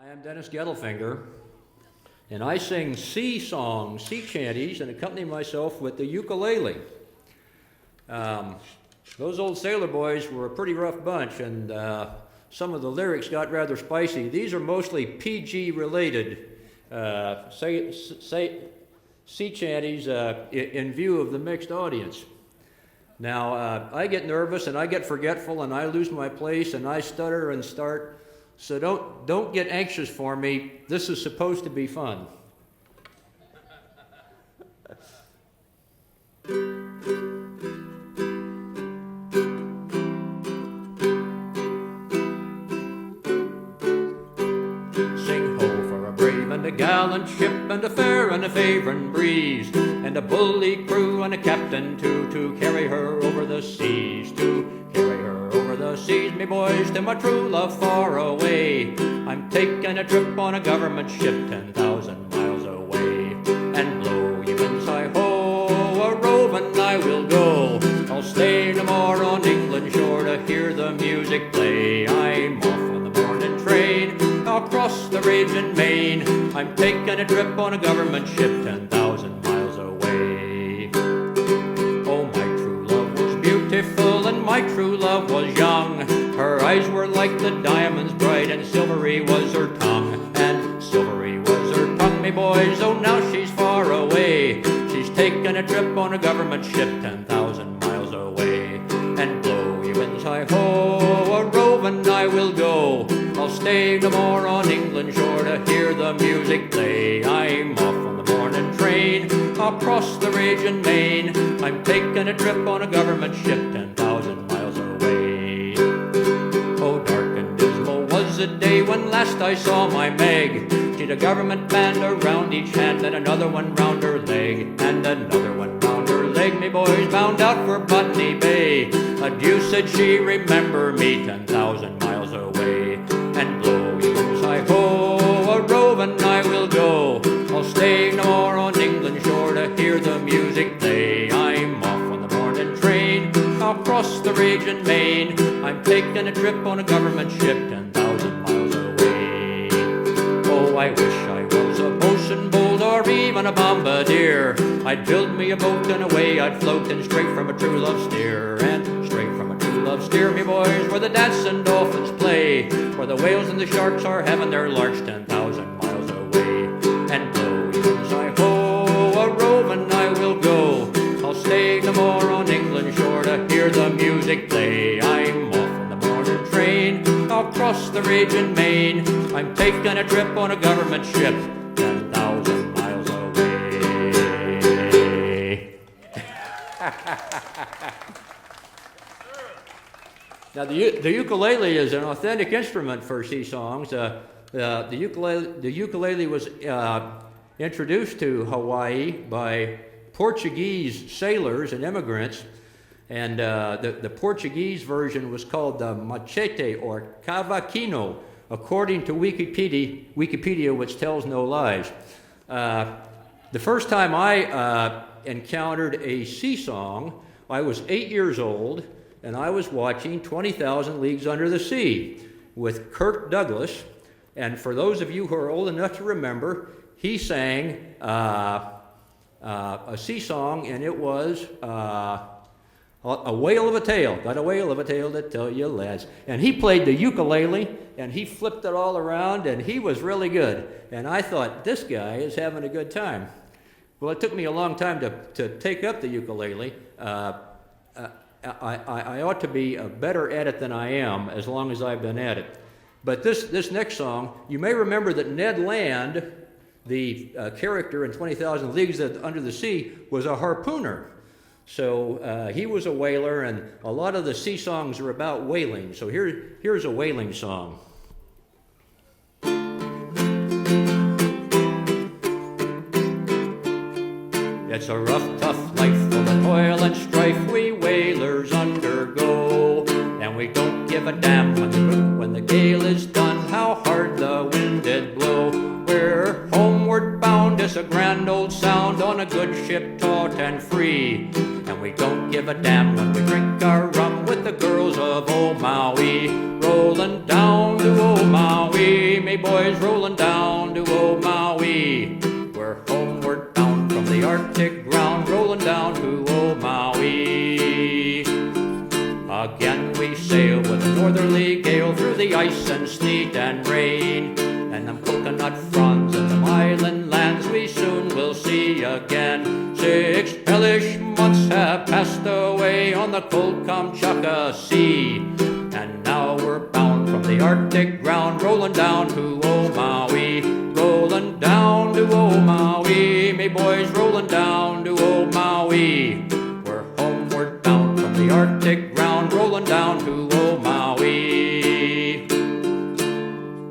I am Dennis Gettelfinger, and I sing sea songs, sea chanties, and accompany myself with the ukulele. Those old sailor boys were a pretty rough bunch, and some of the lyrics got rather spicy. These are mostly PG-related sea chanties in view of the mixed audience. Now, I get nervous, and I get forgetful, and I lose my place, and I stutter and start. So don't get anxious for me. This is supposed to be fun. Sing ho for a brave and a gallant ship, and a fair and a favoring breeze, and a bully crew and a captain to carry her over the seas, to carry her over the seas, me boys, to my true love far away. I'm taking a trip on a government ship 10,000 miles away. And blow ye winds, hi-ho, a roving I will go. I'll stay no more on England shore to hear the music play. I'm off on the morning train, across the raging main. I'm taking a trip on a government ship 10,000 miles away. Oh, my true love was beautiful, and my true love was young. Her eyes were like the diamonds bright, and silvery was her tongue, and silvery was her tongue, me boys. Oh, now she's far away. She's taking a trip on a government ship 10,000 miles away. And blow ye winds, hi-ho, a roving I will go. I'll stay no more on England shore to hear the music play. I'm off on the morning train, across the raging main. I'm taking a trip on a government ship 10,000 miles away. Oh, dark and dismal was the day when last I saw my Meg. She'd a government band around each hand, and another one round her leg, and another one round her leg. Me boys bound out for Botany Bay. Adieu, said she, remember me 10,000 miles away. And blow ye winds, hi-ho, a roving I will go. I'll stay no more on England shore to hear the music play. I'm off on the morning train, across the raging main. I'm taking a trip on a government ship 10,000 miles away. Oh, I wish I was a boatswain bold, or even a bombardier. I'd build me a boat and away I'd float, and straight from a true love steer. And straight from a true love steer, me boys, where the dancing dolphins play, where the whales and the sharks are having their larks 10,000 miles away. And blow ye winds, hi-ho, a roving I will go. I'll stay no more on England shore to hear the music play. I'm off on the morning train, across the raging main. I'm taking a trip on a government ship 10,000 miles away. Now, the ukulele is an authentic instrument for sea songs. The ukulele was introduced to Hawaii by Portuguese sailors and immigrants, and the Portuguese version was called the machete or cavaquinho, according to Wikipedia, which tells no lies. The first time I encountered a sea song, I was 8 years old, and I was watching 20,000 Leagues Under the Sea with Kirk Douglas. And for those of you who are old enough to remember, he sang a sea song, and it was a whale of a tale. Got a whale of a tale to tell you, lads. And he played the ukulele, and he flipped it all around, and he was really good. And I thought, this guy is having a good time. Well, it took me a long time to take up the ukulele. I ought to be better at it than I am, as long as I've been at it. But this next song, you may remember that Ned Land, the character in 20,000 Leagues Under the Sea, was a harpooner. So he was a whaler, and a lot of the sea songs are about whaling. So here's a whaling song. It's a rough, tough life full of toil and strife we whalers undergo, and we don't give a damn when the gale is done, how hard the wind did blow. We're homeward bound, it's a grand old sound on a good ship, taut and free, and we don't give a damn when we drink our rum with the girls of old Maui, rolling down to old Maui. Me boys, rolling down to old Maui. We're homeward bound from the Arctic ground, rolling down to old Maui. Again we sail with a northerly gale through the ice and sleet and rain, and them coconut fronds and them island lands we soon will see again. 6 hellish months have passed away on the cold Kamchatka Sea, and now we're bound from the Arctic ground, rolling down to old Maui. Rolling down to old Maui, me boys, rolling down to old Maui. We're homeward bound from the Arctic ground, rolling down to old Maui.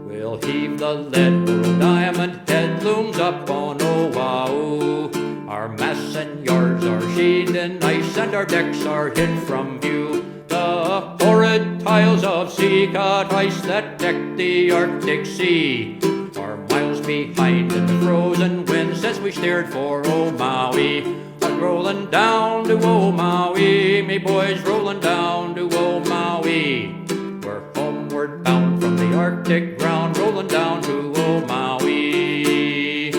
We'll heave the lead where old Diamond Head looms up on Oahu. Our masts and yards are sheathed in ice, and our decks are hid from view. The horrid tiles of sea-cut ice that deck the Arctic Sea are miles behind in the frozen wind since we steered for old Maui. I'm rolling down to old Maui, me boys, rolling down to old Maui. We're homeward bound from the Arctic ground, rolling down to old Maui.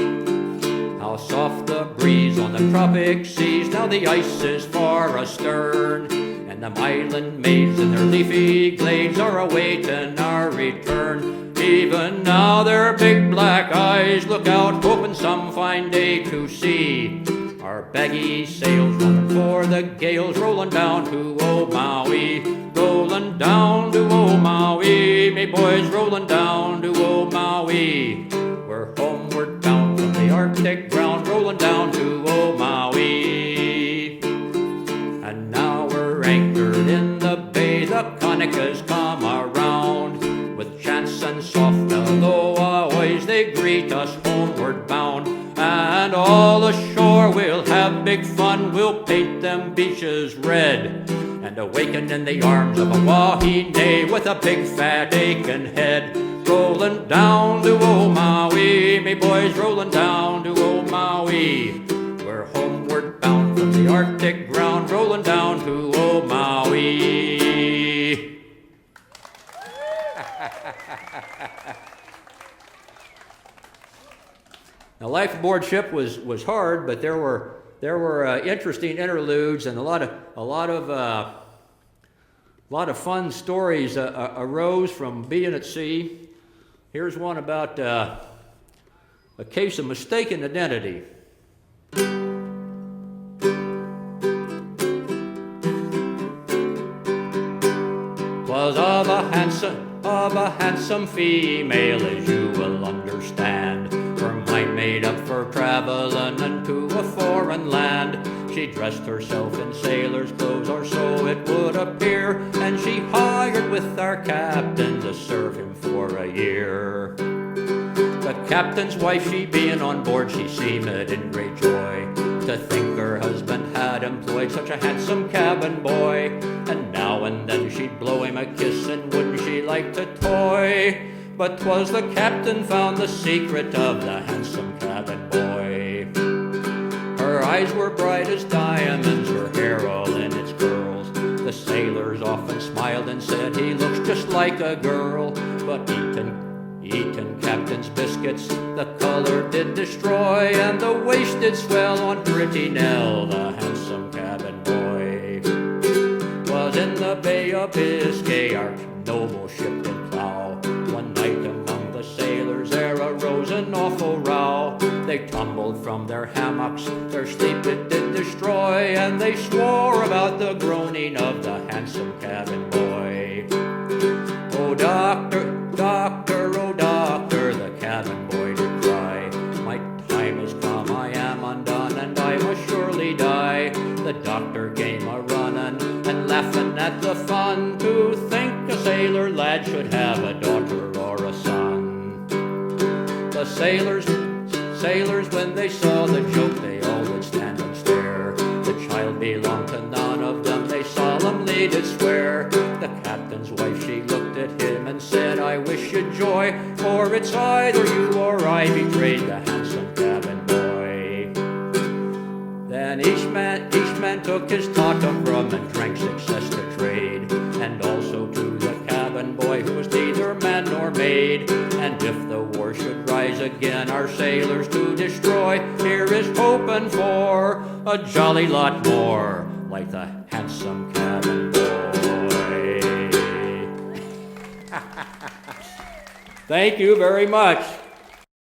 How soft the breeze on the tropic seas, now the ice is far astern, and them island maids in their leafy glades are awaiting our return. Even now their big black eyes look out, hoping some fine day to see our baggy sails running for the gales, rolling down to old Maui. Rolling down to old Maui, me boys, rolling down to old Maui. We're homeward bound from the Arctic ground, rolling down to old Maui. And now we're anchored in the bay, the Kanakas come around. With chants and soft aloha-ois they greet us homeward bound. And all ashore we'll have big fun, we'll paint them beaches red, and awaken in the arms of a wahine with a big fat aching head. Rolling down to old Maui, me boys, rolling down to old Maui. We're homeward bound from the Arctic ground, rolling down to old Maui. Now, life aboard ship was hard, but there were interesting interludes and a lot of fun stories arose from being at sea. Here's one about a case of mistaken identity. 'Twas of a handsome female, as you will understand, her mind made up for traveling into a foreign land. She dressed herself in sailor's clothes, or so it would appear, and she hired with our captain to serve him for a year. The captain's wife, she being on board, she seemed in great joy to think her husband had employed such a handsome cabin boy. And now and then she'd blow him a kiss, and wouldn't she like to toy? But 'twas the captain found the secret of the handsome cabin boy. Her eyes were bright as diamonds, her hair all in its curls. The sailors often smiled and said he looks just like a girl. But eating captain's biscuits, the color did destroy, and the waist did swell on pretty Nell, the handsome cabin boy. 'Twas in the Bay of Biscay our noble ship did plow. One night among the sailors there arose an awful row. They tumbled from their hammocks, their sleep it did destroy, and they swore about the groaning of the handsome cabin boy. Oh doctor, doctor, oh doctor, the cabin boy did cry. My time has come, I am undone, and I must surely die. The doctor came a-running and laughing at the fun, to think a sailor lad should have a daughter or a son. The sailors, when they saw the joke, they all would stand and stare. The child belonged to none of them, they solemnly did swear. The captain's wife, she looked at him and said, I wish you joy, for it's either you or I betrayed the handsome cabin boy. Then each man took his tot of rum and drank success to trade, and also to the cabin boy, who was neither man nor were made. And if the war should rise again, our sailors to destroy, here is hoping for a jolly lot more, like the handsome cabin boy. Thank you very much.